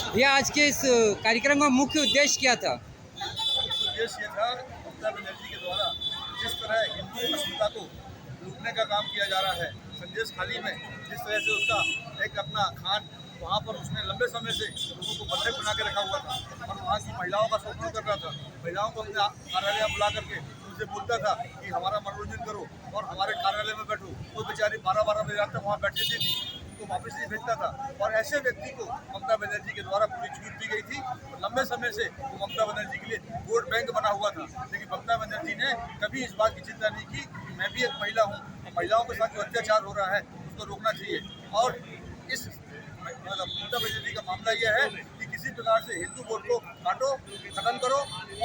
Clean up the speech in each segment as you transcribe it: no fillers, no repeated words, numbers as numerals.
भैया आज के इस कार्यक्रम का मुख्य उद्देश्य क्या था? उद्देश्य ये था ममता बनर्जी के द्वारा जिस तरह हिंदू अस्मिता को लूटने का काम किया जा रहा है, संदेश खाली में जिस तरह से उसका एक अपना खान वहाँ पर उसने लंबे समय से लोगों को बंधक बना के रखा हुआ था और वहाँ की महिलाओं का शोषण कर रहा था। महिलाओं को अपने कार्यालय में बुला करके उनसे बोलता था कि हमारा मनोरंजन करो और हमारे कार्यालय में बैठो। वो बेचारी 12-12 बजे रात तक वहाँ बैठी थी, उनको वापस नहीं भेजता था। और ऐसे व्यक्ति को ममता बनर्जी के द्वारा पूरी छूट दी गई थी। लंबे समय से वो ममता बनर्जी के लिए वोट बैंक बना हुआ था, लेकिन ममता बनर्जी ने कभी इस बात की चिंता नहीं की कि मैं भी एक महिला हूँ और महिलाओं के साथ जो अत्याचार हो रहा है उसको रोकना चाहिए। और इस ममता बनर्जी का मामला यह है कि किसी प्रकार से हिंदू वोट को काटो, खत्म करो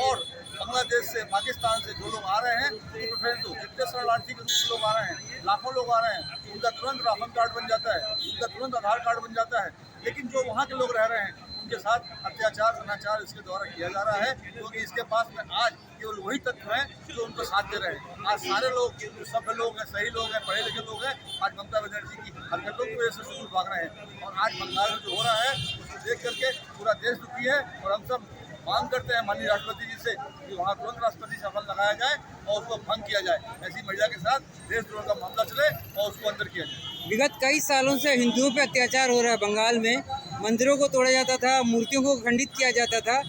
और बांग्लादेश से, पाकिस्तान से जो लोग आ रहे हैं उनको प्रेफरेंस दो। जितने शरणार्थी के लोग आ रहे हैं, लाखों लोग आ रहे हैं, उनका तुरंत राशन कार्ड बन जाता है, उनका तुरंत आधार कार्ड बन जाता है। लेकिन जो वहाँ के लोग रह रहे हैं उनके साथ अत्याचार, अनाचार इसके द्वारा किया जा रहा है, क्योंकि इसके पास में आज केवल वही तत्व हैं जो उनको साथ दे रहे हैं। आज सारे लोग जो सभ्य लोग हैं, सही लोग हैं, पढ़े लिखे लोग हैं, आज ममता बनर्जी की हरकतों की वजह से सुकून भाग रहे हैं। और आज बंगाल में जो हो रहा है उसको देख करके पूरा देश दुखी है और हम सब मांग करते हैं माननीय राष्ट्रपति जी से कि वहाँ तुरंत राष्ट्रपति शासन लगाया जाए और उसको भंग किया जाए। ऐसी महिला के साथ देशद्रोह का मामला चले और उसको अंदर किया जाए। विगत कई सालों से हिंदुओं पे अत्याचार हो रहा है बंगाल में। मंदिरों को तोड़ा जाता था, मूर्तियों को खंडित किया जाता था,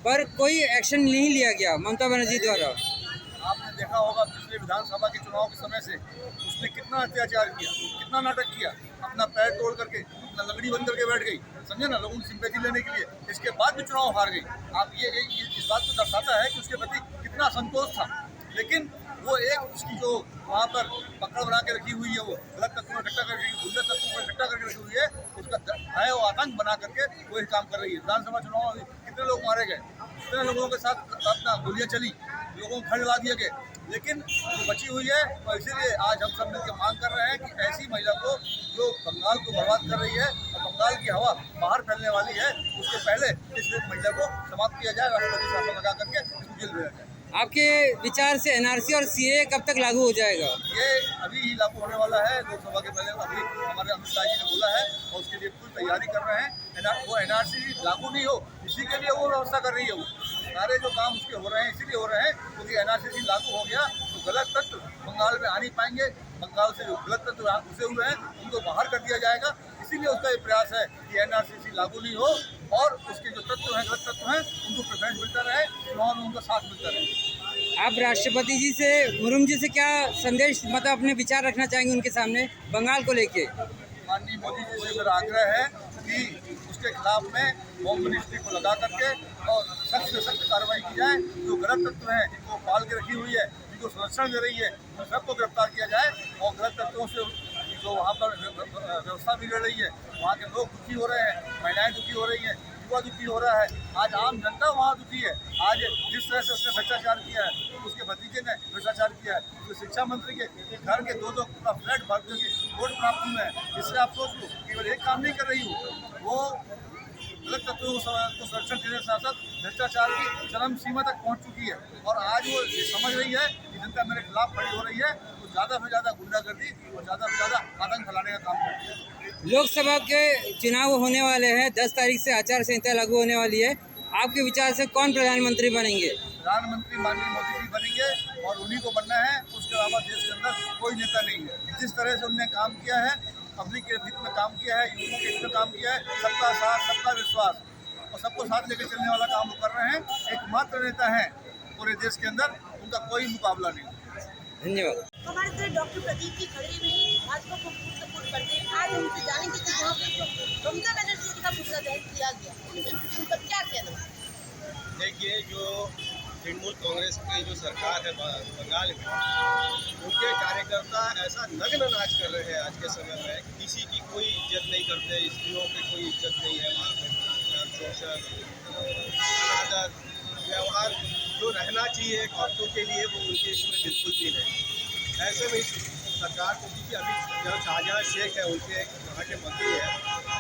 पर कोई एक्शन नहीं लिया गया ममता बनर्जी द्वारा। आपने देखा होगा पिछले विधानसभा के चुनाव के समय से उसने कितना अत्याचार किया, कितना नाटक किया, अपना पैर तोड़ करके, अपना लंगड़ी बंद करके बैठ गई, समझे ना, लोगों की सिंपैथी लेने के लिए। इसके बाद भी चुनाव हार गई। आप ये इस बात को दर्शाता है कि उसके प्रति कितना असंतोष था। लेकिन वो एक उसकी जो वहाँ पर पकड़ बना के रखी हुई है, वो गलत तत्वों को इकट्ठा करके, गुंडा तत्वों को इकट्ठा करके रखी हुई है, उसका भय और आतंक बना करके वो काम कर रही है। विधानसभा चुनाव में कितने लोग मारे गए, कितने लोगों के साथ अपना गोलियां चली, लोगों को घर जला दिए गए, लेकिन वो बची हुई है। और इसीलिए आज हम सब मिलकर मांग कर रहे हैं कि ऐसी महिला को जो बंगाल को बर्बाद कर रही है और बंगाल की हवा बाहर फैलने वाली है, उसके पहले इस महिला को समाप्त किया जाए, राष्ट्रपति शासन लगा करके इसको जेल भेजा जाए। आपके विचार से एनआरसी और सीए कब तक लागू हो जाएगा? ये अभी ही लागू होने वाला है, लोकसभा के पहले अभी हमारे अमित शाह जी ने बोला है और उसके लिए पूरी तैयारी कर रहे हैं। वो एनआरसी लागू नहीं हो इसी के लिए वो व्यवस्था कर रही है। वो सारे जो काम उसके हो रहे हैं इसीलिए हो रहे हैं क्योंकि एनआरसी लागू हो गया तो गलत तत्व बंगाल में आ नहीं पाएंगे। बंगाल से जो गलत तत्व घुसे हुए हैं उनको बाहर कर दिया जाएगा। इसीलिए उसका ये प्रयास है कि एनआरसी लागू नहीं हो और उसके जो तत्व हैं, गलत तत्व हैं, उनको प्रेफरेंस मिलता रहे, चुनाव में उनका साथ मिलता रहे। आप राष्ट्रपति जी से, मुर्मू जी से क्या संदेश, मतलब अपने विचार रखना चाहेंगे उनके सामने बंगाल को लेके? माननीय मोदी जी से मेरा आग्रह है कि उसके खिलाफ में होम मिनिस्ट्री को लगा करके और सख्त से सख्त कार्रवाई की जाए। जो गलत तत्व हैं जिनको पाल के रखी हुई है, जिनको संरक्षण दे रही है, उन सबको गिरफ्तार किया जाए और गलत तत्वों से जो वहाँ पर व्यवस्था बिगड़ रही है, वहाँ के लोग दुखी हो रहे हैं, महिलाएं दुखी हो रही हैं, युवा दुखी हो रहा है, आज आम जनता वहाँ दुखी है। आज जिस तरह से उसने भ्रष्टाचार किया है, उसके भतीजे ने भ्रष्टाचार किया है, उसके शिक्षा मंत्री के घर के दो फ्लैट भर के वोट प्राप्त हुए हैं। इससे आप सोच लो, केवल एक काम नहीं कर रही हूँ, वो गलत तत्वों को संरक्षण देने के साथ साथ भ्रष्टाचार की चरम सीमा तक पहुँच चुकी है। और आज वो ये समझ रही है कि जनता मेरे खिलाफ खड़ी हो रही है, तो ज़्यादा से ज़्यादा गुंडागर्दी और ज़्यादा से ज़्यादा आतंक फैलाने का काम करती है। लोकसभा के चुनाव होने वाले हैं, 10 तारीख से आचार संहिता लागू होने वाली है। आपके विचार से कौन प्रधानमंत्री बनेंगे? प्रधानमंत्री माननीय मोदी जी बनेंगे और उन्हीं को बनना है, उसके अलावा देश के अंदर कोई नेता नहीं है। जिस तरह से उन्होंने काम किया है, पब्लिक के हित में काम किया है, युवाओं के हित में काम किया है, सबका साथ, सबका विश्वास और सबको साथ लेकर चलने वाला काम वो कर रहे हैं। एकमात्र नेता है पूरे देश के अंदर, उनका कोई मुकाबला नहीं। धन्यवाद। हमारे तरह डॉक्टर प्रदीप जी खड़े हुए भाजपा को सपोर्ट करते हैं। आज उनसे जानेंगे कि वहाँ पे जो ममता बनर्जी जी का मुद्दा दर्ज किया गया, उनका क्या कहना है? देखिए, जो तृणमूल कांग्रेस की जो सरकार है बंगाल में, उनके कार्यकर्ता ऐसा नग्न नाच कर रहे हैं आज के समय में, किसी की कोई इज्जत नहीं करते, स्त्रियों की कोई इज्जत नहीं है वहाँ पे। शोषण, अनादर व्यवहार जो रहना चाहिए एक औरतों के लिए, वो उनके इसमें बिल्कुल भी नहीं। ऐसे में सरकार को, क्योंकि अभी जो शाहजहां शेख है उनके वहाँ के मंत्री हैं,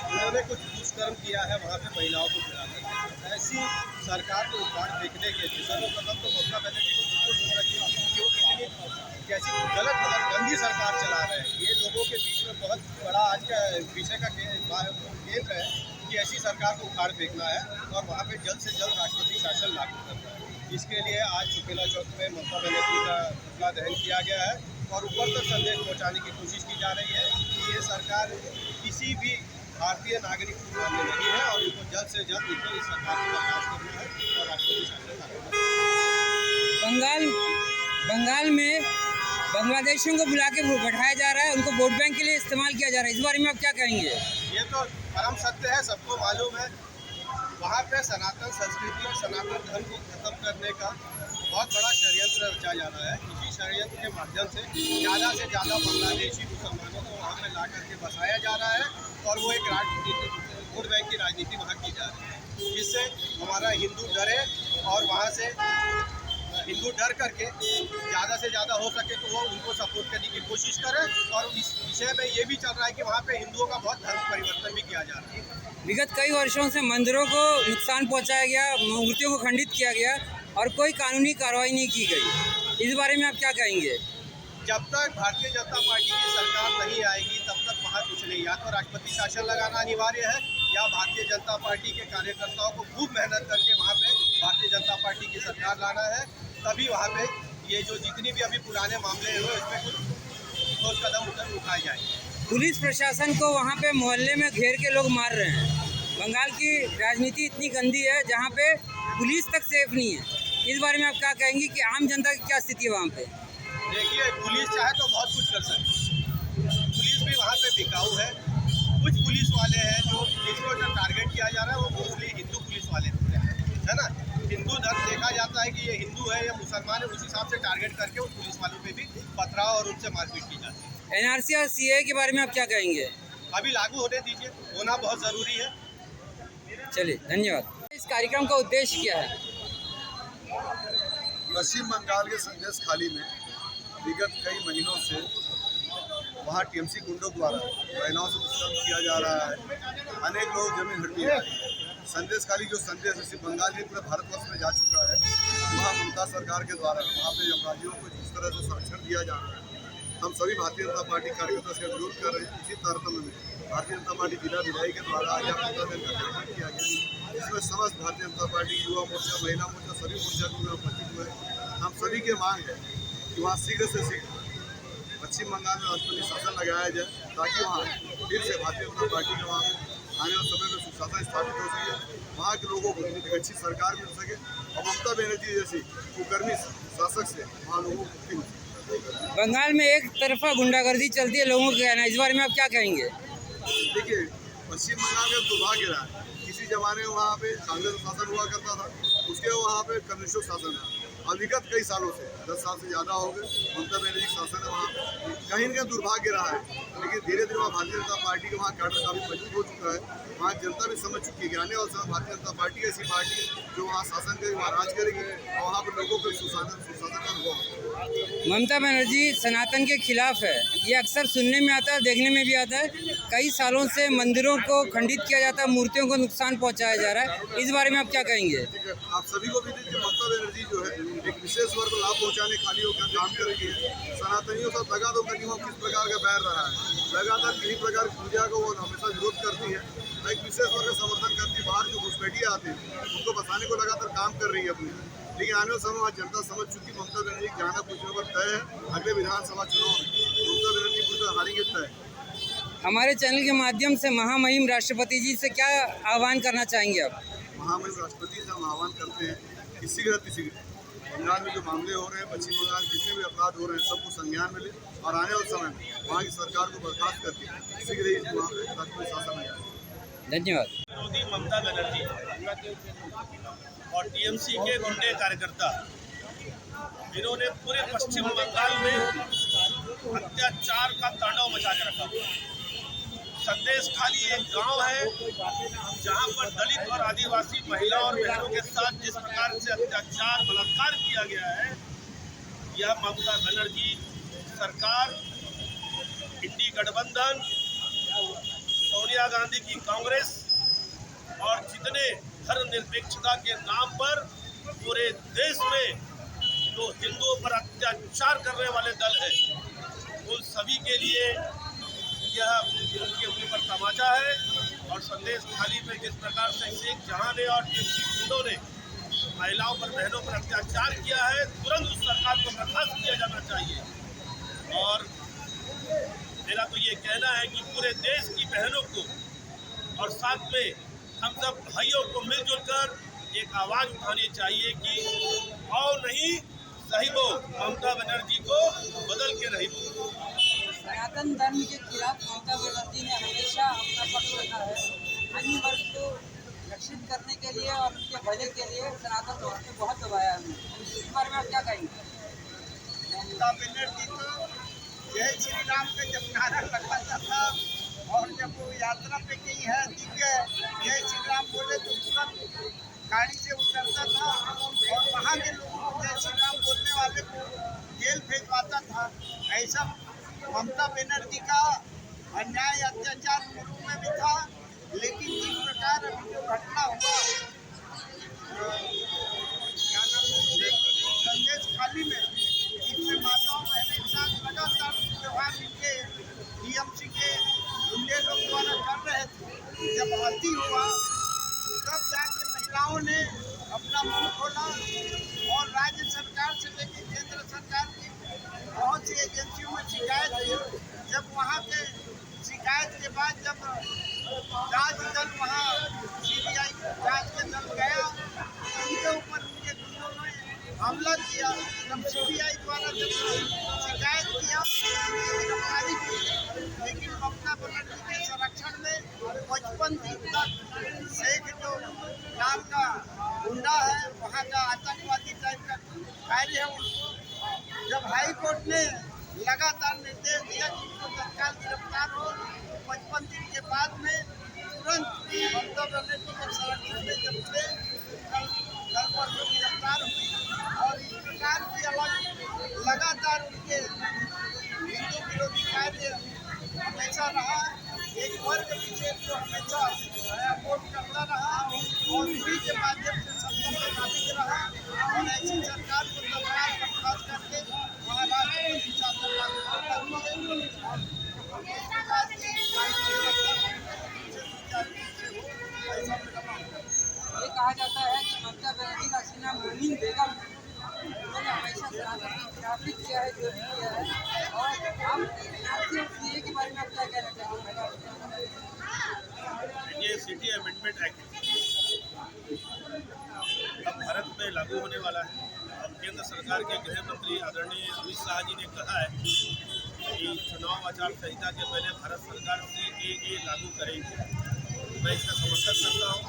उन्होंने कुछ दुष्कर्म किया है वहाँ पे महिलाओं को गिरा करके। ऐसी सरकार को उखाड़ फेंकने के लिए सर्वप्रथम तो ममता बनर्जी को बिल्कुल सोचना चाहिए कि वो कितनी कैसी गलत और गंदी सरकार चला रहे हैं। ये लोगों के बीच में बहुत बड़ा आज का विषय का केंद्र है कि ऐसी सरकार को उखाड़ फेंकना है और वहाँ पे जल्द से जल्द राष्ट्रपति शासन लागू करना है। इसके लिए आज सुपेला चौक में ममता बनर्जी का पुतला दहन किया गया है और ऊपर तक संदेश पहुँचाने की कोशिश की जा रही है कि ये सरकार किसी भी भारतीय नागरिक को मानने नहीं है और इनको जल्द से जल्द इनको इस सरकार को बर्खास्त करना है और राष्ट्रपति शासन लागू करना है। बंगाल में बांग्लादेशियों को बुला के बैठाया जा रहा है, उनको वोट बैंक के लिए इस्तेमाल किया जा रहा है। इस बारे में आप क्या कहेंगे? ये तो परम सत्य है, सबको मालूम है। वहाँ पे सनातन संस्कृति और सनातन धर्म को खत्म करने का बहुत बड़ा षड्यंत्र रचा जा रहा है। इसी षड्यंत्र के माध्यम से ज़्यादा बांग्लादेशी मुसलमानों को वहाँ पे ला करके बसाया जा रहा है और वो एक वोट बैंक की राजनीति वहाँ की जा रही है, जिससे हमारा हिंदू डरे और वहाँ से हिंदू डर करके ज़्यादा से ज़्यादा हो सके तो वो उनको सपोर्ट करने की कोशिश करे। और इस विषय में ये भी चल रहा है कि वहाँ पे हिंदुओं का बहुत धर्म परिवर्तन भी किया जा रहा है। विगत कई वर्षों से मंदिरों को नुकसान पहुंचाया गया, मूर्तियों को खंडित किया गया और कोई कानूनी कार्रवाई नहीं की गई। इस बारे में आप क्या कहेंगे? जब तक भारतीय जनता पार्टी की सरकार नहीं आएगी तब तक वहाँ कुछ नहीं, या तो राष्ट्रपति शासन लगाना अनिवार्य है या भारतीय जनता पार्टी के कार्यकर्ताओं को खूब मेहनत करके वहाँ पे भारतीय जनता पार्टी की सरकार लाना है। तभी वहाँ पे ये जो जितनी भी अभी पुराने मामले हुए इसमें कुछ ठोस कदम उठाए जाएंगे। पुलिस प्रशासन को वहाँ पे मोहल्ले में घेर के लोग मार रहे हैं। बंगाल की राजनीति इतनी गंदी है जहाँ पे पुलिस तक सेफ नहीं है। इस बारे में आप क्या कहेंगे कि आम जनता की क्या स्थिति है वहाँ पे? देखिए, पुलिस चाहे तो बहुत कुछ कर सकती है। पुलिस भी वहाँ पे बिकाऊ है। कुछ पुलिस वाले हैं जो जिसको जो टारगेट किया जा रहा है वो मोस्टली हिंदू पुलिस वाले होते हैं, है ना। हिंदू धर्म देखा जाता है कि ये हिंदू है या मुसलमान है, उस हिसाब से टारगेट करके उस पुलिस वालों पे भी पथराव और उनसे मारपीट की जाती है। एनआरसी और सीए के बारे में आप क्या कहेंगे? अभी लागू होने दीजिए, होना बहुत ज़रूरी है। चलिए, धन्यवाद। इस कार्यक्रम का उद्देश्य क्या है? पश्चिम बंगाल के संदेश खाली में विगत कई महीनों से वहाँ टीएमसी गुंडों द्वारा महिलाओं से दुष्कर्म किया जा रहा है। अनेक लोग जमीन हड़पी जा रही है। संदेश खाली जो संदेश सिर्फ बंगाल ही पूरे भारतवर्ष में जा चुका है, वहाँ ममता सरकार के द्वारा वहाँ पे अपराधियों को जिस तरह से संरक्षण दिया जा रहा है, हम सभी भारतीय जनता पार्टी कार्यकर्ता इसका विरोध कर रहे हैं। इसी तारतम्य में भारतीय जनता पार्टी जिला विधायी के द्वारा आज पुतला दहन का कार्यक्रम किया गया, जिसमें समस्त भारतीय जनता पार्टी, युवा मोर्चा, महिला मोर्चा, सभी मोर्चा को उपस्थित हुए। हम सभी की मांग है कि वहाँ शीघ्र से शीघ्र पश्चिम बंगाल में राष्ट्रपति शासन लगाया जाए, ताकि वहाँ फिर से भारतीय जनता पार्टी के वहाँ आने वाले समय में सुशासन स्थापित हो सके, वहाँ के लोगों को एक अच्छी सरकार मिल सके और ममता बनर्जी जैसी कुकर्मी शासक से वहाँ लोगों को मुक्ति मिल सके। बंगाल में एक तरफा गुंडागर्दी चलती है, लोगों का कहना है। इस बारे में आप क्या कहेंगे? देखिए, पश्चिम बंगाल का दुर्भाग्य रहा है। किसी जमाने में वहाँ पे कांग्रेस शासन हुआ करता था, उसके वहाँ पे कम्युनिस्ट शासन है। और विगत कई सालों से 10 साल से ज़्यादा हो गए ममता बनर्जी शासन है वहाँ पे। कहीं ना दुर्भाग्य रहा है, लेकिन धीरे धीरे वहाँ भारतीय जनता पार्टी के वहाँ कैडर काफ़ी मजबूत हो चुका है। वहाँ जनता भी समझ चुकी है कि आने वाले समय भारतीय जनता पार्टी ऐसी पार्टी जो वहाँ शासन करेगी, वहाँ राज करेगी और वहाँ पर लोगों को सुशासन का अनुभव। ममता बनर्जी सनातन के खिलाफ है, ये अक्सर सुनने में आता है, देखने में भी आता है। कई सालों से मंदिरों को खंडित किया जाता है, मूर्तियों को नुकसान पहुंचाया जा रहा है। इस बारे में आप क्या कहेंगे? आप सभी को भी दीजिए, ममता बनर्जी जो है एक विशेष वर्ग को लाभ पहुँचाने खाली होकर काम करेगी। सनातनियों से दगा दो करके वो किस प्रकार का बैर रहा है, लगातार किसी प्रकार की पूजा को वो हमेशा विरोध करती है। एक विशेष वर्ग का समर्थन करती है। बाहर जो घुसपैठियाँ आती हैं उनको बचाने को लगातार काम कर रही है अपनी, लेकिन आने वाले समय में जनता समझ चुकी ममता बनर्जी की जाना कुछ पर तय है। अगले विधानसभा चुनाव में ममता बनर्जी पूरी हारेंगे तय। हमारे चैनल के माध्यम से महामहिम राष्ट्रपति जी से क्या आह्वान करना चाहेंगे आप? महामहिम राष्ट्रपति से हम आह्वान करते हैं कि शीघ्र बंगाल में जो मामले हो रहे हैं, पश्चिम बंगाल जितने भी अपराध हो रहे हैं, सबको संज्ञान मिले और आने वाले समय में वहाँ की सरकार को बर्खास्त करके शीघ्र ही वहाँ पे राष्ट्रपति शासन में जाए। धन्यवाद। विरोधी ममता बनर्जी और टीएमसी के गुंडे कार्यकर्ता, इन्होंने पूरे पश्चिम बंगाल में अत्याचार का तांडव मचा के रखा। संदेश खाली एक गांव है जहां पर दलित और आदिवासी महिला और बहनों के साथ जिस प्रकार से अत्याचार बलात्कार किया गया है, यह ममता बनर्जी सरकार, इंडी गठबंधन, सोनिया गांधी की कांग्रेस और जितने धर्मनिरपेक्षता के नाम पर पूरे देश में जो हिंदुओं पर अत्याचार करने वाले दल है, उन सभी के लिए यह उनके ऊपर तमाचा है और संदेश खाली में जिस प्रकार से शेख जहां ने और गुंडों ने महिलाओं पर, बहनों पर अत्याचार किया है, तुरंत उस सरकार को बर्खास्त किया जाना चाहिए। और मेरा तो ये कहना है कि पूरे देश की बहनों को और साथ में हम सब भाइयों को मिलजुल कर एक आवाज़ उठानी चाहिए कि आओ नहीं सही वो ममता बनर्जी को बदल के रही वो। सनातन धर्म के खिलाफ ममता बनर्जी ने हमेशा अपना पक्ष रखा है। अन्य वर्ग को रक्षित करने के लिए और उनके भले के लिए सनातन धर्म को बहुत दबाया है। इस बारे में आप क्या कहेंगे? ममता बनर्जी तो जय श्री राम का जब नारा लगाता था और जब वो यात्रा पे गई है दिव्य जय श्री राम बोले तो तुरंत गाड़ी से उतरता था और वहाँ के लोगों को जय श्री राम बोलने वाले को जेल भेजवाता था। ऐसा ममता बनर्जी का अन्याय अत्याचार शुरू में भी था, लेकिन जिस प्रकार अभी जो घटना हुआ क्या नाम है संदेश खाली में, जिसमें माताओं बहनों के साथ लगातार व्यवहार इनके टीएमसी के गुंडे लोग द्वारा कर रहे थे, जब भर्ती हुआ तब जाके महिलाओं ने अपना मुंह खोला और राज्य सरकार से लेकर केंद्र सरकार की बहुत सी एजेंसियों में शिकायत हुई। जब वहाँ के शिकायत के बाद जब जांच दल वहाँ सीबीआई जांच के दल गया, उनके ऊपर उनके गुंडों ने हमला किया। जब सीबीआई द्वारा जब शिकायत किया गिरफ्तारी की, लेकिन ममता बनर्जी के संरक्षण में 55 दिन तक शेख जो नाम का गुंडा है, वहाँ का आतंकवादी टाइप का कार्य है, उनको जब हाई कोर्ट ने लगातार निर्देश दिया कि उनको तत्काल गिरफ्तार हो, 55 दिन के बाद में तुरंत ममता बनर्जी के संरक्षण में जब थे कल परसों गिरफ्तार हुई। और इस प्रकार की अलग लगातार उनके हिंदू विरोधी कार्य हमेशा रहा, एक वर्ग विशेष जो हमेशा सपोर्ट करता रहा और उन्हीं के माध्यम से सत्ता में काबिज रहा और ऐसी सरकार को तत्काल बर्खास्त करके वहाँ राष्ट्रपति शासन लागू करती है और इस प्रकार की ऐसा मेरा मानना है। ये कहा जाता है कि ममता बनर्जी का असली नाम मोमिन बेगम है। उन्होंने हमेशा सनातन की खिलाफी किया है, जो भी किया है। और आप एनआरसी के बारे में आप क्या कहना चाहेंगे? ये सिटी अमेंडमेंट एक्ट अब भारत में लागू होने वाला है। अब केंद्र सरकार के गृह मंत्री आदरणीय अमित शाह जी ने कहा है कि चुनाव आचार संहिता के पहले भारत सरकार CAA लागू करेगी। मैं इसका समर्थन करता हूँ।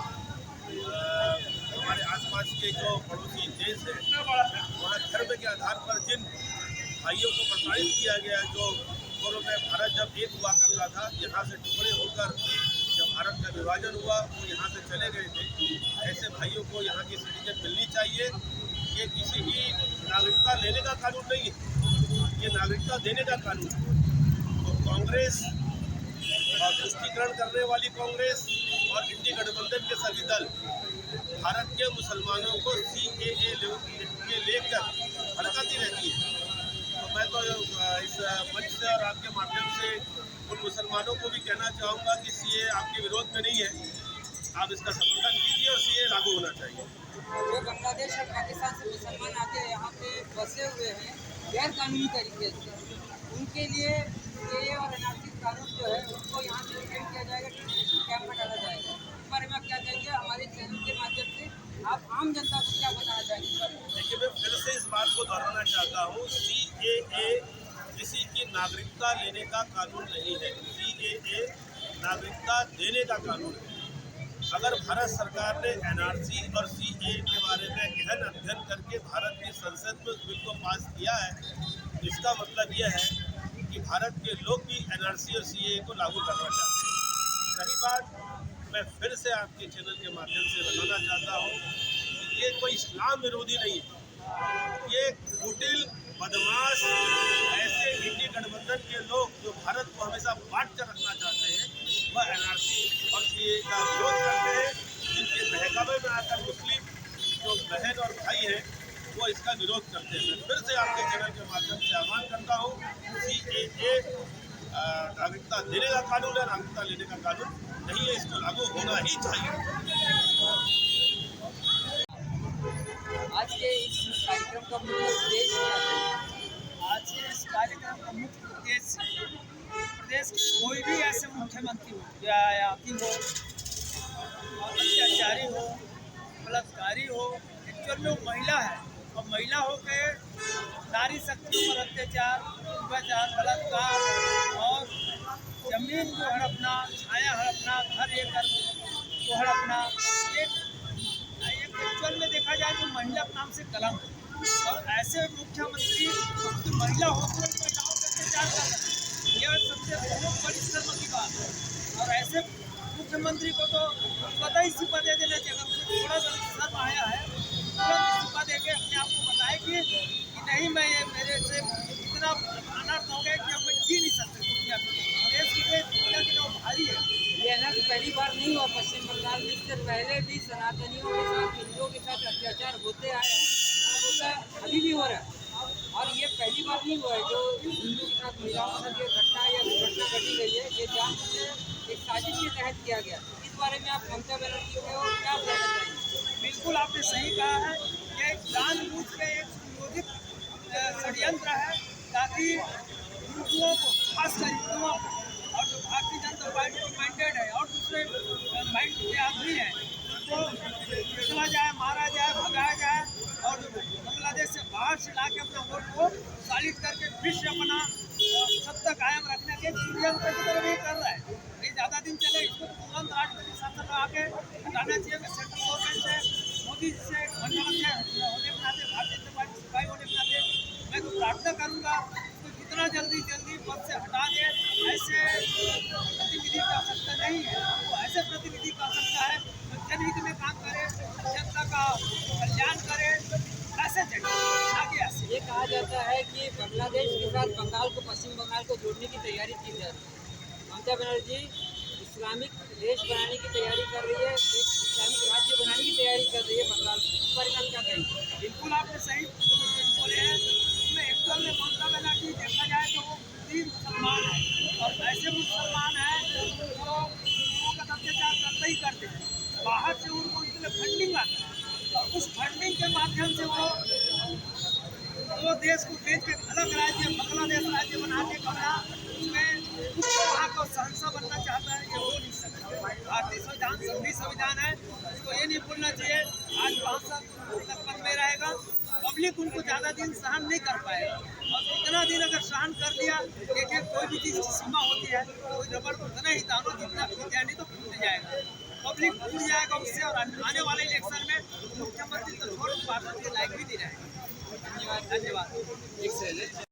हमारे आसपास के जो पड़ोसी देश है, वहाँ धर्म के आधार पर जिन भाइयों को प्रताड़ित किया गया, जो पूर्व में भारत जब एक हुआ करता था, यहाँ से टुकड़े होकर जब भारत का विभाजन हुआ वो यहाँ से चले गए थे, ऐसे भाइयों को यहाँ की सिटीजन मिलनी चाहिए। ये किसी की नागरिकता लेने का कानून नहीं है, ये नागरिकता देने का कानून है। तो कांग्रेस और तुष्टीकरण करने वाली कांग्रेस और इंडी गठबंधन के सभी दल भारत के मुसलमानों को CAA के लेकर भड़काती रहती है। तो मैं तो इस मंच से और आपके माध्यम से उन मुसलमानों को भी कहना चाहूँगा कि CAA आपके विरोध में नहीं है, आप इसका समर्थन कीजिए और CAA लागू होना चाहिए। जो बांग्लादेश और पाकिस्तान से मुसलमान आके यहाँ पे बसे हुए हैं गैर कानूनी तरीके से, उनके लिए CAA और एनआरसी कानून जो है उसको यहाँ से इम्प्लीमेंट किया जाएगा, कैंप में डाला जाएगा। इस बारे में आप क्या कहेंगे? हमारे चैनल के माध्यम से आप आम जनता को क्या बताना चाहेंगे? देखिए, मैं फिर से इस बात को दोहराना चाहता हूँ, CAA किसी की नागरिकता लेने का कानून नहीं है, CAA नागरिकता देने का कानून है। अगर भारत सरकार ने एनआरसी और CAA के बारे में गहन अध्ययन करके भारत की संसद में उस बिल को पास किया है, इसका मतलब यह है कि भारत के लोग भी एनआरसी और CAA को लागू करना चाहते हैं। रही बात, मैं फिर से आपके चैनल के माध्यम से बताना चाहता हूँ कि ये कोई इस्लाम विरोधी नहीं है, ये कुटिल बदमाश ऐसे इंडी गठबंधन के लोग जो भारत को हमेशा बांट कर रखना चाहते हैं, वह एनआरसी और CAA का विरोध करते हैं। जिनके बहकावे में आकर मुस्लिम जो बहन और भाई हैं वो इसका विरोध करते हैं। मैं फिर से आपके चैनल के माध्यम से आह्वान करता हूँ, CAA नागरिकता देने का कानून है, नागरिकता लेने का कानून नहीं है, इसको लागू होना ही चाहिए। आज के इस कार्यक्रम का मुख्य उद्देश्य क्या है? आज के इस कार्यक्रम का मुख्य उद्देश्य प्रदेश के कोई भी ऐसे मुख्यमंत्री हो या आयाती हो और अत्याचारी हो, बलात्कारी हो, एक्चुअल में वो महिला है और महिला हो के नारी शक्ति पर अत्याचार, बलात्कार और जमीन को हड़पना, छाया हड़पना, घर ये कर को हड़पना, एक एक्चुअल में देखा जाए तो महिला नाम से कलंक है। और ऐसे मुख्यमंत्री जो महिला हो तो महिलाओं पर अत्याचार कर रहे हैं, यह सबसे बहुत बड़ी शर्म की बात है। और ऐसे मुख्यमंत्री को तो पता ही इस्तीफा दे देना चाहिए। अगर थोड़ा सा शर्म आया है तुरंत इस्तीफा दे के अपने आप को बताए कि नहीं, मैं ये मेरे से इतना अनर्थ हो गया कि अब मैं जी नहीं सकता दुनिया में। देश की दुनिया की तो भारी है। ये अनर्थ पहली बार नहीं हुआ पश्चिम बंगाल में, इससे पहले भी सनातनियों के साथ, हिंदुओं के साथ अत्याचार होते आए हैं, होता अभी भी हो रहा है। और ये पहली बार नहीं हुआ है जो हिंदू के साथ, महिलाओं के साथ ये घटना या दुर्घटना घटी गई है। ये जानबूझ एक साजिश के तहत किया गया। इस बारे में आप ममता बनर्जी को क्या कहना चाहेंगे? बिल्कुल आपने सही कहा है। ये एक जानबूझ के एक सुनियोजित षड्यंत्र है ताकि हिंदुओं को, खासकर हिंदुओं को, और जो भारतीय जनता पार्टी की माइंडेड है और दूसरे माइंड के आदमी हैं उनको निकला जाए, मारा जाए, भगाया जाए और बांग्लादेश से बाहर से ला के अपना वोट को सालिट करके फिर से अपना सत्ता कायम रखने के षड्यंत्र की तरफ ये कर रहा है। ये ज़्यादा दिन चले, इसको तुरंत राष्ट्रपति शासन में आके हटाना चाहिए। कि सेंट्रल गवर्नमेंट से, मोदी से प्रधानमंत्री होने के नाते, भारतीय जनता पार्टी सिपाही होने के नाते मैं तो प्रार्थना करूँगा तो जितना जल्दी पद से हटा दे। ऐसे प्रतिनिधि की आवश्यकता नहीं है, वो ऐसे प्रतिनिधि की आवश्यकता है जो जनहित में काम करे, जनता का कल्याण करे, ऐसे जगह आगे ऐसे। ये कहा जाता है कि बांग्लादेश के साथ बंगाल को, पश्चिम बंगाल को जोड़ने की तैयारी की जा रही है। ममता बनर्जी इस्लामिक देश बनाने की तैयारी कर रही है, एक इस्लामिक राज्य बनाने की तैयारी कर रही है बंगाल। इस बारे में आप क्या कहेंगे? बिल्कुल आपने सही बोले हैं। इसमें एक्चुअल में ममता बनर्जी देखा जाए तो वो भी मुसलमान है और ऐसे मुसलमान हैं जो हिंदुओं का अत्याचार करते ही करते हैं। बाहर से उनको उसके लिए फंडिंग आता है और उस फंडिंग के माध्यम से वो देश को बेच के अलग राज्य, बांग्लादेश राज्य बना के कमरा उसमें उसको वहाँ का शहंशाह बनना चाहता है। ये हो नहीं सकता। भारतीय संविधान संघीय संविधान है, इसको ये नहीं भूलना चाहिए। आज 5 साल तक पद में रहेगा, पब्लिक उनको ज़्यादा दिन सहन नहीं कर पाएगा। और इतना दिन अगर सहन कर लिया, देखिए कोई भी चीज़ की सीमा होती है, कोई रबड़ को उतना ही दानो जितना फूट जाए, नहीं तो फूट जाएगा, पब्लिक फूट जाएगा उससे। और आने वाले इलेक्शन में मुख्यमंत्री तो छोड़, पार्टी के लायक भी नहीं रहेगा। धन्यवाद। एक सेकंड।